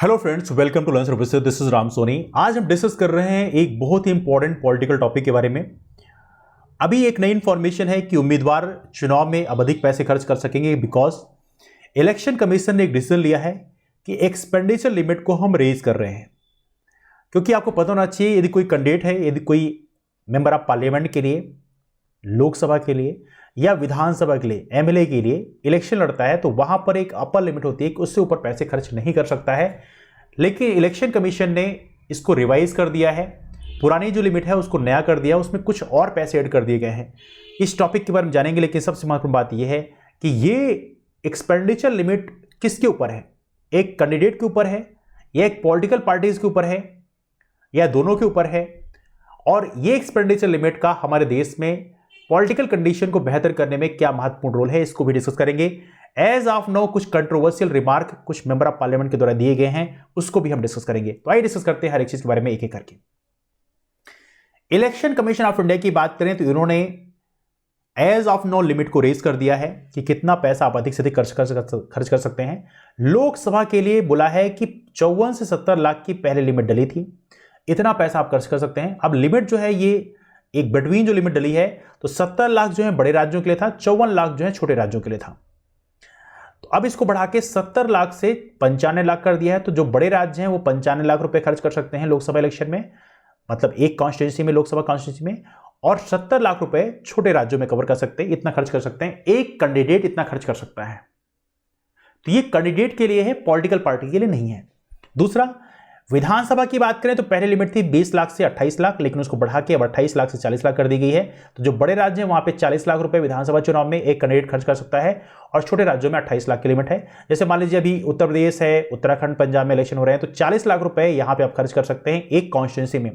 Hello friends, welcome to learn service. This is Ram Soni. आज हम discuss कर रहे हैं एक बहुत ही इंपॉर्टेंट पॉलिटिकल टॉपिक के बारे में। अभी एक नई इंफॉर्मेशन है कि उम्मीदवार चुनाव में अब अधिक पैसे खर्च कर सकेंगे बिकॉज इलेक्शन कमीशन ने एक डिसीजन लिया है कि एक्सपेंडिचर लिमिट को हम रेज कर रहे हैं। क्योंकि आपको पता होना चाहिए, यदि कोई कैंडिडेट है, यदि कोई मेंबर ऑफ पार्लियामेंट के लिए, लोकसभा के लिए या विधानसभा के लिए, एमएलए के लिए इलेक्शन लड़ता है तो वहां पर एक अपर लिमिट होती है कि उससे ऊपर पैसे खर्च नहीं कर सकता है। लेकिन इलेक्शन कमीशन ने इसको रिवाइज कर दिया है, पुरानी जो लिमिट है उसको नया कर दिया, उसमें कुछ और पैसे ऐड कर दिए गए हैं। इस टॉपिक के बारे में जानेंगे, लेकिन सबसे महत्वपूर्ण बात यह है कि ये एक्सपेंडिचर लिमिट किसके ऊपर है? एक कैंडिडेट के ऊपर है या एक पॉलिटिकल पार्टीज के ऊपर है या दोनों के ऊपर है? और ये एक्सपेंडिचर लिमिट का हमारे देश में पॉलिटिकल कंडीशन को बेहतर करने में क्या महत्वपूर्ण रोल है, इसको भी डिस्कस करेंगे। एज ऑफ नो कुछ कंट्रोवर्शियल रिमार्क कुछ मेंबर ऑफ पार्लियामेंट के द्वारा दिए गए हैं, उसको भी हम डिस्कस करेंगे। तो आइए डिस्कस करते हैं हर एक चीज के बारे में एक एक करके। इलेक्शन कमीशन ऑफ इंडिया की बात करें तो इन्होंने एज ऑफ नो लिमिट को रेज कर दिया है कि कितना पैसा आप अधिक से अधिक खर्च कर सकते हैं। लोकसभा के लिए बोला है कि 54 से 70 लाख की पहले लिमिट डली थी, इतना पैसा आप खर्च कर सकते हैं। अब लिमिट जो है ये एक बिटवीन जो लिमिट डली है, तो 70 लाख जो है बड़े राज्यों के लिए था, 54 लाख जो है छोटे राज्यों के लिए था। तो अब इसको बढ़ा के 70 लाख से 95 लाख कर दिया है। तो जो बड़े राज्य हैं वो 95 लाख रुपए खर्च कर सकते हैं लोकसभा इलेक्शन में, मतलब एक कॉन्स्टिट्यूंसी में, लोकसभा कॉन्स्टिट्यूंसी में, और 70 लाख रुपए छोटे राज्यों में कवर कर सकते हैं। इतना खर्च कर सकते हैं, एक कैंडिडेट इतना खर्च कर सकता है। तो ये कैंडिडेट के लिए है, पॉलिटिकल पार्टी के लिए नहीं है। दूसरा, विधानसभा की बात करें तो पहले लिमिट थी 20 लाख से 28 लाख, लेकिन उसको बढ़ा के अब 28 लाख से 40 लाख कर दी गई है। तो जो बड़े राज्य हैं वहां पे 40 लाख रुपए विधानसभा चुनाव में एक कैंडिडेट खर्च कर सकता है, और छोटे राज्यों में 28 लाख की लिमिट है। जैसे मान लीजिए अभी उत्तर प्रदेश है, उत्तराखंड, पंजाब में इलेक्शन हो रहे हैं, तो 40 लाख रुपए यहां पर आप खर्च कर सकते हैं एक कॉन्स्टिट्यूंसी में,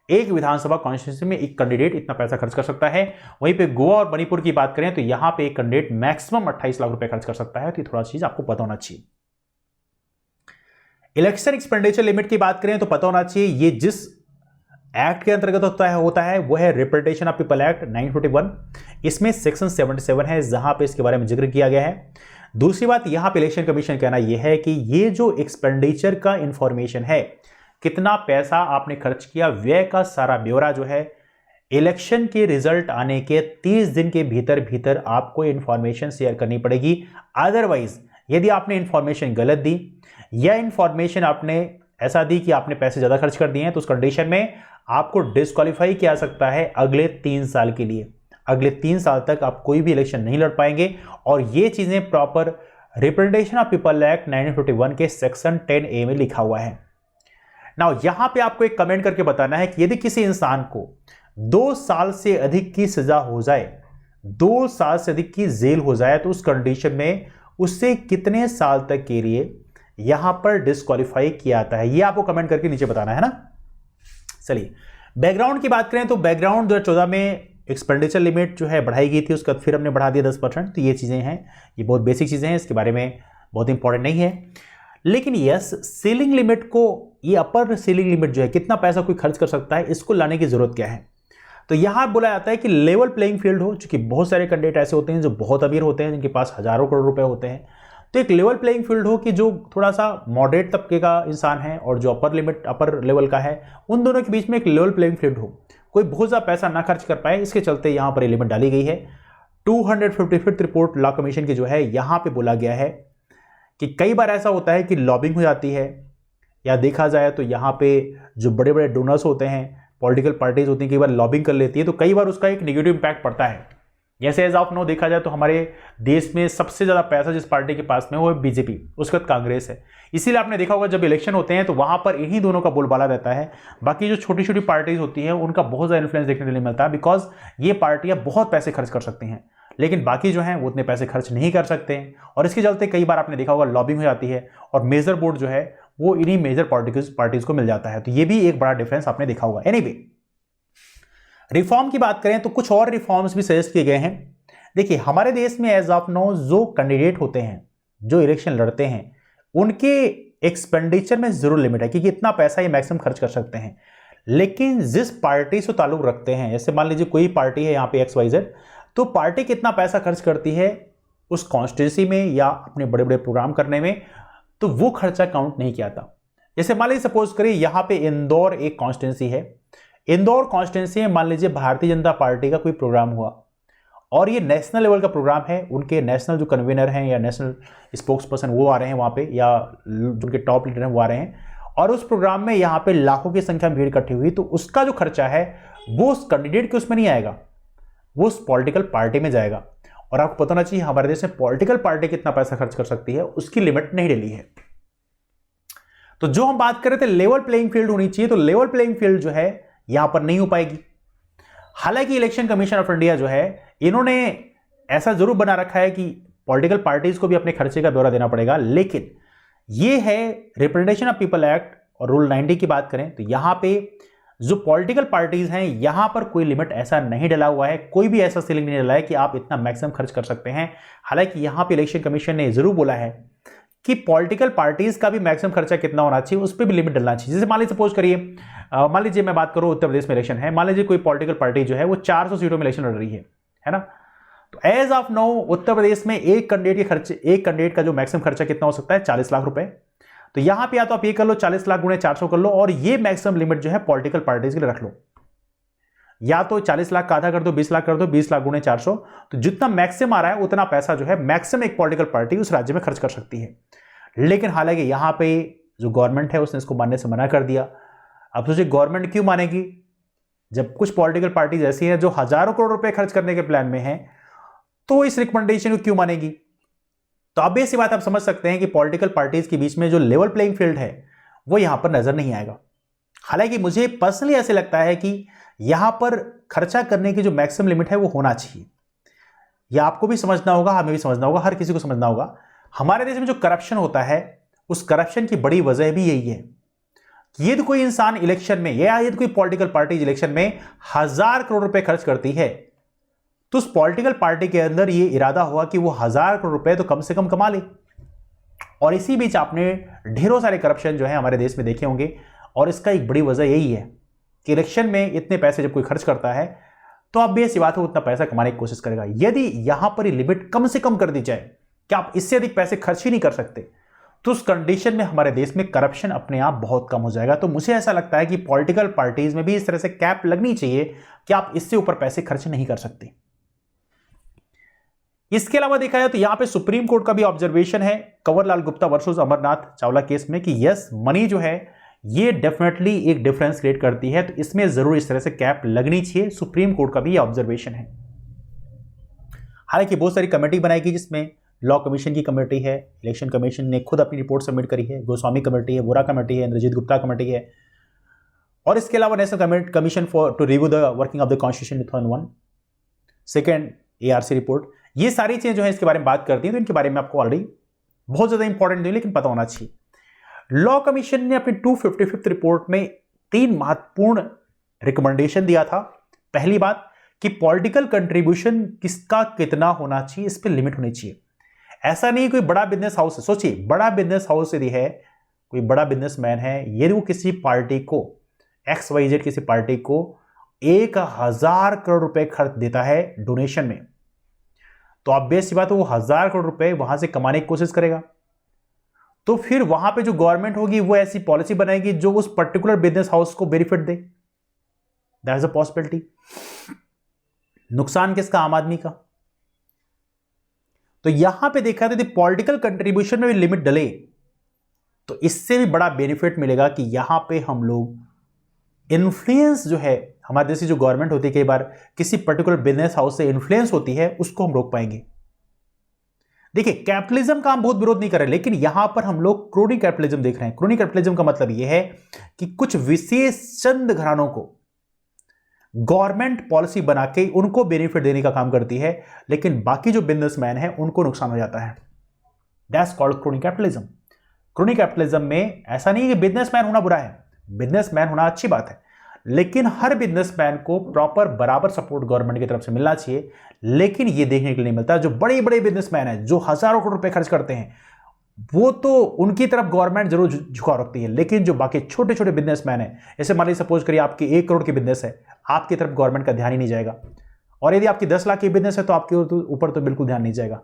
एक विधानसभा कॉन्स्टिट्यूंसी में एक कैंडिडेट इतना पैसा खर्च कर सकता है। वहीं पे गोवा और मणिपुर की बात करें तो यहां पे एक कैंडिडेट मैक्सिमम 28 लाख रुपए खर्च कर सकता है। तो थोड़ा चीज आपको पता होना चाहिए। इलेक्शन एक्सपेंडिचर लिमिट की बात करें तो पता होना चाहिए ये जिस एक्ट के अंतर्गत होता है वो है रिप्रेजेंटेशन ऑफ पीपल एक्ट 941। इसमें सेक्शन 77 है जहां पे इसके बारे में जिक्र किया गया है। दूसरी बात, यहां पे इलेक्शन कमीशन कहना यह है कि ये जो एक्सपेंडिचर का इंफॉर्मेशन है, कितना पैसा आपने खर्च किया, व्यय का सारा ब्यौरा जो है इलेक्शन के रिजल्ट आने के 30 दिन के भीतर भीतर आपको इंफॉर्मेशन शेयर करनी पड़ेगी। अदरवाइज यदि आपने इंफॉर्मेशन गलत दी या इंफॉर्मेशन आपने ऐसा दी कि आपने पैसे ज्यादा खर्च कर दिए हैं, तो उस कंडीशन में आपको डिस्क्वालीफाई किया सकता है अगले 3 साल के लिए। अगले 3 साल तक आप कोई भी इलेक्शन नहीं लड़ पाएंगे। और ये चीजें proper representation of people act 1951 के सेक्शन 10A में लिखा हुआ है। नाउ यहां पे आपको एक कमेंट करके बताना है कि यदि किसी इंसान को 2 साल से अधिक की सजा हो जाए, 2 साल से अधिक की जेल हो जाए, तो उस कंडीशन में उससे कितने साल तक के लिए यहां पर डिस्क्वालीफाई किया जाता है, यह आपको कमेंट करके नीचे बताना है ना। चलिए, बैकग्राउंड की बात करें तो बैकग्राउंड 2014 में एक्सपेंडिचर लिमिट जो है बढ़ाई गई थी, उसके बाद फिर हमने बढ़ा दिया 10%। तो ये चीजें हैं, ये बहुत बेसिक चीजें हैं, इसके बारे में बहुत इंपॉर्टेंट नहीं है। लेकिन यस, सीलिंग लिमिट को, ये अपर सीलिंग लिमिट जो है कितना पैसा कोई खर्च कर सकता है, इसको लाने की जरूरत क्या है? तो यहां बोला जाता है कि लेवल प्लेइंग फील्ड हो, चूंकि बहुत सारे कैंडिडेट ऐसे होते हैं जो बहुत अमीर होते हैं, जिनके पास हजारों करोड़ रुपए होते हैं। तो एक लेवल प्लेइंग फील्ड हो कि जो थोड़ा सा मॉडरेट तबके का इंसान है और जो अपर लेवल का है, उन दोनों के बीच में एक लेवल प्लेइंग फील्ड हो, कोई बहुत ज्यादा पैसा ना खर्च कर पाए। इसके चलते यहां पर लिमिट डाली गई है। 255th रिपोर्ट लॉ कमीशन की जो है, यहां पे बोला गया है कि कई बार ऐसा होता है कि लॉबिंग हो जाती है, या देखा जाए तो यहां पे जो बड़े बड़े डोनर्स होते हैं, पॉलिटिकल पार्टीज होती हैं, कई बार लॉबिंग कर लेती है, तो कई बार उसका एक नेगेटिव इंपैक्ट पड़ता है। जैसे एज ऑफ नो देखा जाए तो हमारे देश में सबसे ज्यादा पैसा जिस पार्टी के पास में वो है बीजेपी, उसके बाद कांग्रेस है। इसीलिए आपने देखा होगा जब इलेक्शन होते हैं तो वहां पर इन्हीं दोनों का बोलबाला रहता है। बाकी जो छोटी छोटी पार्टीज होती हैं उनका बहुत ज्यादा इन्फ्लुएंस देखने को नहीं मिलता, बिकॉज ये पार्टियां बहुत पैसे खर्च कर सकती हैं, लेकिन बाकी जो हैं वो उतने पैसे खर्च नहीं कर सकते हैं। और इसके चलते कई बार आपने देखा होगा लॉबिंग हो जाती है, और मेजर बोर्ड जो है वो इन्हीं मेजर पार्टीज को मिल जाता है। तो ये भी एक बड़ा डिफरेंस आपने देखा होगा। एनीवे, रिफॉर्म की बात करें तो कुछ और रिफॉर्म्स भी सजेस्ट किए गए हैं। देखिए, हमारे देश में एज ऑफ नो जो कैंडिडेट होते हैं, जो इलेक्शन लड़ते हैं, उनके एक्सपेंडिचर में जरूर लिमिट है कि इतना पैसा ये मैक्सिमम खर्च कर सकते हैं। लेकिन जिस पार्टी से ताल्लुक रखते हैं, जैसे मान लीजिए कोई पार्टी है यहाँ पे XYZ, तो पार्टी कितना पैसा खर्च करती है उस कॉन्स्टिट्यूंसी में या अपने बड़े बड़े प्रोग्राम करने में, तो वो खर्चा काउंट नहीं किया था। जैसे मान लीजिए सपोज करिए यहां पे इंदौर एक कॉन्स्टिट्यूंसी है, इंदौर कॉन्स्टिट्यूंसी में मान लीजिए भारतीय जनता पार्टी का कोई प्रोग्राम हुआ और ये नेशनल लेवल का प्रोग्राम है, उनके नेशनल जो कन्वीनर हैं या नेशनल स्पोक्स पर्सन वो आ रहे हैं वहाँ पे, या जो उनके टॉप लीडर हैं वो आ रहे हैं, और उस प्रोग्राम में यहाँ पे लाखों की संख्या में भीड़ इकट्ठी हुई, तो उसका जो खर्चा है वो उस कैंडिडेट के उसमें नहीं आएगा, वो उस पॉलिटिकल पार्टी में जाएगा। और आपको पता होना चाहिए हमारे देश में पॉलिटिकल पार्टी कितना पैसा खर्च कर सकती है, उसकी लिमिट नहीं डली है। तो जो हम बात कर रहे थे लेवल प्लेइंग फील्ड होनी चाहिए, तो लेवल प्लेइंग फील्ड जो है यहां पर नहीं हो पाएगी। हालांकि इलेक्शन कमीशन ऑफ इंडिया जो है इन्होंने ऐसा जरूर बना रखा है कि पॉलिटिकल पार्टीज को भी अपने खर्चे का ब्यौरा देना पड़ेगा, लेकिन ये है रिप्रेजेंटेशन ऑफ पीपल एक्ट और रूल 90 की बात करें तो यहां पे जो पॉलिटिकल पार्टीज हैं यहां पर कोई लिमिट ऐसा नहीं डला हुआ है, कोई भी ऐसा सीलिंग नहीं डला है कि आप इतना मैक्सिमम खर्च कर सकते हैं। हालांकि यहां पे इलेक्शन कमीशन ने जरूर बोला है कि पॉलिटिकल पार्टीज का भी मैक्सिमम खर्चा कितना होना चाहिए, उस पर भी लिमिट डलना चाहिए। जैसे मान लीजिए सपोज करिए, मान लीजिए मैं बात करूं उत्तर प्रदेश में इलेक्शन है, मान लीजिए कोई पॉलिटिकल पार्टी जो है वो 400 सीटों में इलेक्शन लड़ रही है ना, तो as of now Uttar Pradesh में एक कैंडिडेट का जो मैक्सिमम खर्चा कितना हो सकता है, 40 लाख रुपए। तो यहां पे या तो आप ये कर लो 40 लाख गुणे 400 कर लो, और ये मैक्सिमम लिमिट जो है पॉलिटिकल पार्टीज के लिए रख लो, या तो 40 लाख का आधा कर दो, 20 लाख कर दो, 20 लाख गुणे 400, तो जितना मैक्सिमम आ रहा है उतना पैसा जो है मैक्सिमम एक पॉलिटिकल पार्टी उस राज्य में खर्च कर सकती है। लेकिन हालांकि यहां पे जो गवर्नमेंट है उसने इसको मानने से मना कर दिया। अब सोचिए गवर्नमेंट क्यों मानेगी जब कुछ पॉलिटिकल पार्टीज ऐसी हैं जो हजारों करोड़ रुपए खर्च करने के प्लान में हैं, तो इस रिकमेंडेशन को क्यों मानेगी। तो अब ऐसी बात आप समझ सकते हैं कि पॉलिटिकल पार्टीज के बीच में जो लेवल प्लेइंग फील्ड है वो यहां पर नजर नहीं आएगा। हालांकि मुझे पर्सनली ऐसे लगता है कि यहां पर खर्चा करने की जो मैक्सिमम लिमिट है वो होना चाहिए। यह आपको भी समझना होगा, हमें भी समझना होगा, हर किसी को समझना होगा। हमारे देश में जो करप्शन होता है उस करप्शन की बड़ी वजह भी यही है कि यदि कोई इंसान इलेक्शन में या यदि कोई पॉलिटिकल पार्टी इलेक्शन में 1000 करोड़ रुपए खर्च करती है, तो उस पॉलिटिकल पार्टी के अंदर यह इरादा हुआ कि वो 1000 करोड़ रुपए तो कम से कम कमा ले। और इसी बीच आपने ढेरों सारे करप्शन जो है हमारे देश में देखे होंगे, और इसका एक बड़ी वजह यही है कि इलेक्शन में इतने पैसे जब कोई खर्च करता है तो आप बेसी बात है उतना पैसा कमाने की कोशिश करेगा। यदि यहां पर लिमिट कम से कम कर दी जाए कि आप इससे अधिक पैसे खर्च ही नहीं कर सकते, तो उस कंडीशन में हमारे देश में करप्शन अपने आप बहुत कम हो जाएगा। तो मुझे ऐसा लगता है कि पॉलिटिकल पार्टीज में भी इस तरह से कैप लगनी चाहिए कि आप इससे ऊपर पैसे खर्च नहीं कर सकते। इसके अलावा देखा जाए तो यहां पे सुप्रीम कोर्ट का भी ऑब्जर्वेशन है कंवरलाल गुप्ता वर्सेस अमरनाथ चावला केस में कि यस मनी जो है ये डेफिनेटली एक डिफरेंस क्रिएट करती है, तो इसमें जरूर इस तरह से कैप लगनी चाहिए। सुप्रीम कोर्ट का भी ऑब्जर्वेशन है। हालांकि बहुत सारी कमेटी बनाई गई जिसमें लॉ कमीशन की कमेटी है, इलेक्शन कमीशन ने खुद अपनी रिपोर्ट सबमिट करी है, गोस्वामी कमेटी है, वोरा कमेटी है, इंद्रजीत गुप्ता कमेटी है, और इसके अलावा national commission for to review the working of the constitution 2001, second ARC report, ये सारी चीजें जो है इसके बारे में बात करती हैं। तो इनके बारे में आपको ऑलरेडी बहुत ज्यादा इंपॉर्टेंट नहीं लेकिन पता होना चाहिए। लॉ कमीशन ने अपनी 255th रिपोर्ट में 3 महत्वपूर्ण रिकमेंडेशन दिया था। पहली बात कि पॉलिटिकल कंट्रीब्यूशन किसका कितना होना चाहिए, इस पर लिमिट होनी चाहिए। ऐसा नहीं कोई बड़ा बिजनेस हाउस है, सोचिए बड़ा बिजनेस हाउस यदि है, कोई बड़ा बिजनेसमैन है, यदि वो किसी पार्टी को XYZ किसी पार्टी को 1000 करोड़ रुपए खर्च देता है डोनेशन में, तो आप बेसी बात है वो 1000 करोड़ रुपए वहां से कमाने की कोशिश करेगा। तो फिर वहां पे जो गवर्नमेंट होगी वो ऐसी पॉलिसी बनाएगी जो उस पर्टिकुलर बिजनेस हाउस को benefit they. That is a possibility. नुकसान किसका? आम आदमी का। तो यहां पे देखा था पॉलिटिकल कंट्रीब्यूशन में भी लिमिट डले तो इससे भी बड़ा बेनिफिट मिलेगा कि यहां पे हम लोग इन्फ्लुएंस जो है हमारे देश की जो गवर्नमेंट होती है कई बार किसी पर्टिकुलर बिजनेस हाउस से इन्फ्लुएंस होती है, उसको हम रोक पाएंगे। देखिए कैपिटलिज्म का हम बहुत विरोध नहीं कर रहे, लेकिन यहां पर हम लोग क्रोनी कैपिटलिज्म देख रहे हैं। क्रोनी कैपिटलिज्म का मतलब यह है कि कुछ विशेष चंद घरानों को गवर्नमेंट पॉलिसी बना के उनको बेनिफिट देने का काम करती है, लेकिन बाकी जो बिजनेसमैन है उनको नुकसान हो जाता है। That's called crony capitalism. Crony capitalism में ऐसा नहीं है कि बिजनेसमैन होना बुरा है, बिजनेसमैन होना अच्छी बात है, लेकिन हर बिजनेसमैन को प्रॉपर बराबर सपोर्ट गवर्नमेंट की तरफ से मिलना चाहिए। लेकिन यह देखने के लिए नहीं मिलता। जो बड़े बड़े बिजनेसमैन हैं जो हजारों करोड़ रुपए खर्च करते हैं वो तो उनकी तरफ गवर्नमेंट जरूर झुकाव रखती है, लेकिन जो बाकी छोटे छोटे बिजनेसमैन हैं, जैसे मान लीजिए सपोज करिए आपकी 1 करोड़ की बिजनेस है, आपकी तरफ गवर्नमेंट का ध्यान ही नहीं जाएगा, और यदि आपकी 10 लाख की बिजनेस है तो आपके ऊपर तो बिल्कुल ध्यान नहीं जाएगा।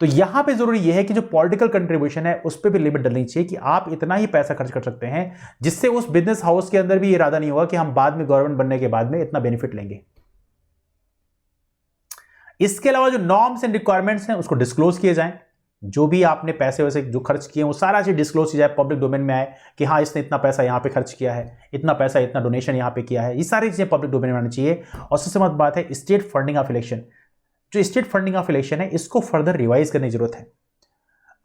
तो यहां पे जरूरी यह है कि जो पॉलिटिकल कंट्रीब्यूशन है उस पर भी लिमिट डलनी चाहिए कि आप इतना ही पैसा खर्च कर सकते हैं जिससे उस बिजनेस हाउस के अंदर भी इरादा नहीं होगा कि हम बाद में गवर्नमेंट बनने के बाद में इतना बेनिफिट लेंगे। इसके अलावा जो नॉर्म्स एंड रिक्वायरमेंट्स हैं उसको डिस्क्लोज किए जाएं, जो भी आपने पैसे वैसे जो खर्च किए वो सारा चीज डिस्क्लोज की जाए, पब्लिक डोमेन में आए कि हाँ इसने इतना पैसा यहाँ पे खर्च किया है, इतना पैसा इतना डोनेशन यहाँ पे किया है, ये सारी चीजें पब्लिक डोमेन में आनी चाहिए। और सबसे महत्वपूर्ण बात है स्टेट फंडिंग ऑफ इलेक्शन। जो स्टेट फंडिंग ऑफ इलेक्शन है इसको फर्दर रिवाइज करने की जरूरत है।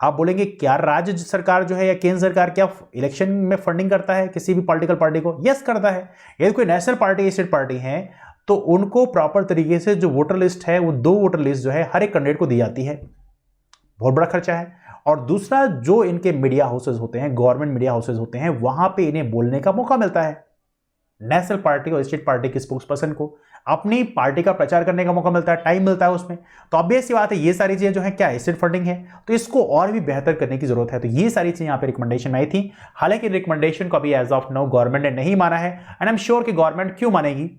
आप बोलेंगे क्या राज्य सरकार जो है या केंद्र सरकार क्या इलेक्शन में फंडिंग करता है किसी भी पॉलिटिकल पार्टी को? यस करता है। यदि कोई नेशनल पार्टी स्टेट पार्टी है तो उनको प्रॉपर तरीके से जो वोटर लिस्ट है वो 2 वोटर लिस्ट जो है हर एक कैंडिडेट को दी जाती है, बहुत बड़ा खर्चा है। और दूसरा जो इनके मीडिया हाउसेज होते हैं, गवर्नमेंट मीडिया हाउसेज होते हैं, वहां पे इन्हें बोलने का मौका मिलता है। नेशनल पार्टी और स्टेट पार्टी के स्पोक्स पर्सन को अपनी पार्टी का प्रचार करने का मौका मिलता है, टाइम मिलता है उसमें। तो ऑब्वियस सी बात है ये सारी चीजें जो है क्या स्टेट फंडिंग है तो इसको और भी बेहतर करने की जरूरत है। तो ये सारी चीजें यहाँ पे रिकमेंडेशन में आई थी। हालांकि रिकमेंडेशन को अभी एज ऑफ नाउ गवर्नमेंट ने नहीं माना है एंड आई एम श्योर कि गवर्नमेंट क्यों मानेगी,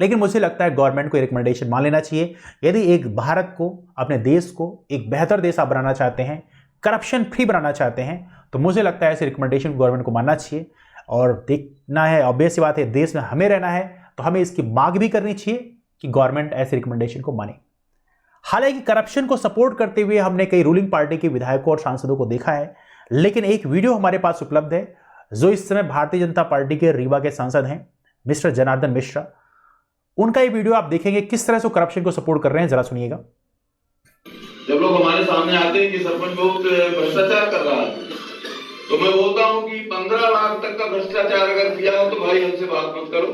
लेकिन मुझे लगता है गवर्नमेंट को रिकमेंडेशन मान लेना चाहिए। यदि एक भारत को, अपने देश को एक बेहतर देश आप बनाना चाहते हैं, करप्शन फ्री बनाना चाहते हैं, तो मुझे लगता है ऐसे रिकमेंडेशन गवर्नमेंट को मानना चाहिए। और देखना है, ऑब्वियस सी बात है देश में हमें रहना है तो हमें इसकी मांग भी करनी चाहिए कि गवर्नमेंट ऐसे रिकमेंडेशन को माने। हालांकि करप्शन को सपोर्ट करते हुए हमने कई रूलिंग पार्टी के विधायकों और सांसदों को देखा है, लेकिन एक वीडियो हमारे पास उपलब्ध है जो इस समय भारतीय जनता पार्टी के रीवा के सांसद हैं मिस्टर जनार्दन मिश्रा। उनका ये वीडियो आप देखेंगे किस तरह से करप्शन को सपोर्ट कर रहे हैं, जरा सुनिएगा। जब लोग हमारे सामने आते हैं कि सरपंच बहुत भ्रष्टाचार कर रहा है तो मैं बोलता हूं कि 15 लाख तक का भ्रष्टाचार अगर किया हो तो भाई हमसे बात मत करो।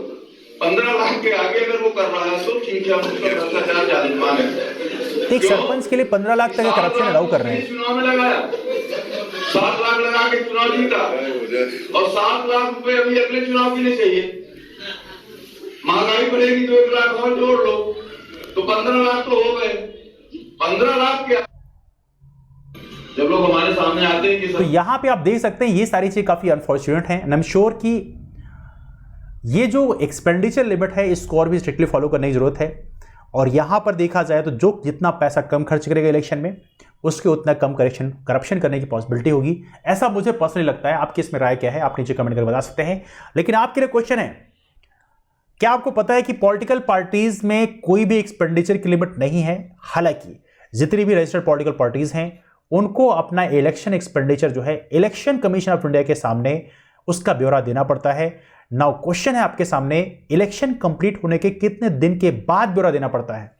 15 लाख के आगे अगर वो कर रहा है तो ठीक है, हम उसका भ्रष्टाचार जारी माने। एक सरपंच के लिए 15 लाख तक का करप्शन अलाउ कर रहे हैं। चुनाव में लगाया 7 लाख लगा के चुनाव जीता और 7 लाख रुपए अभी अगले चुनाव के लिए चाहिए। महंगाई बढ़ेगी तो 1 लाख और जोड़ लो तो 15 लाख तो हो गए। 15 लाख के जब लोग हमारे सामने आते हैं कि तो यहां पे आप देख सकते हैं ये सारी चीजें काफी अनफॉर्चुनेट हैं एंड आई एम श्योर कि ये जो एक्सपेंडिचर लिमिट है इसको और भी स्ट्रिक्टली फॉलो करने की जरूरत है। और यहां पर देखा जाए तो जो जितना पैसा कम खर्च करेगा इलेक्शन में उसके उतना कम करप्शन करने की पॉसिबिलिटी होगी, ऐसा मुझे पर्सनली लगता है। आपकी इसमें राय क्या है आप नीचे कमेंट कर बता सकते हैं। लेकिन आपके लिए क्वेश्चन है, क्या आपको पता है कि पॉलिटिकल पार्टीज में कोई भी एक्सपेंडिचर की लिमिट नहीं है? हालांकि जितनी भी रजिस्टर्ड पॉलिटिकल पार्टीज हैं उनको अपना इलेक्शन एक्सपेंडिचर जो है इलेक्शन कमीशन ऑफ इंडिया के सामने उसका ब्यौरा देना पड़ता है। नाउ क्वेश्चन है आपके सामने, इलेक्शन कंप्लीट होने के कितने दिन के बाद ब्यौरा देना पड़ता है?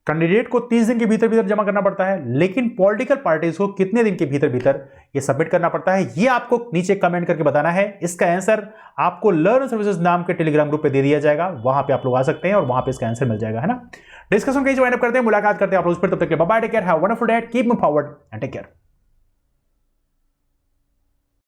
कैंडिडेट को 30 दिन के भीतर भीतर जमा करना पड़ता है, लेकिन पॉलिटिकल पार्टीज को कितने दिन के भीतर भीतर ये सबमिट करना पड़ता है, ये आपको नीचे कमेंट करके बताना है। इसका आंसर आपको लर्न सर्विसेज नाम के टेलीग्राम ग्रुप पे दे दिया जाएगा, वहां पे आप लोग आ सकते हैं और वहां पे इसका आंसर मिल जाएगा, है ना। डिस्कशन कहीं ज्वाइन अप करते हैं, मुलाकात करते हैं आप लोग फिर। तब तक के bye bye, take care, have a wonderful day, keep moving forward and take care.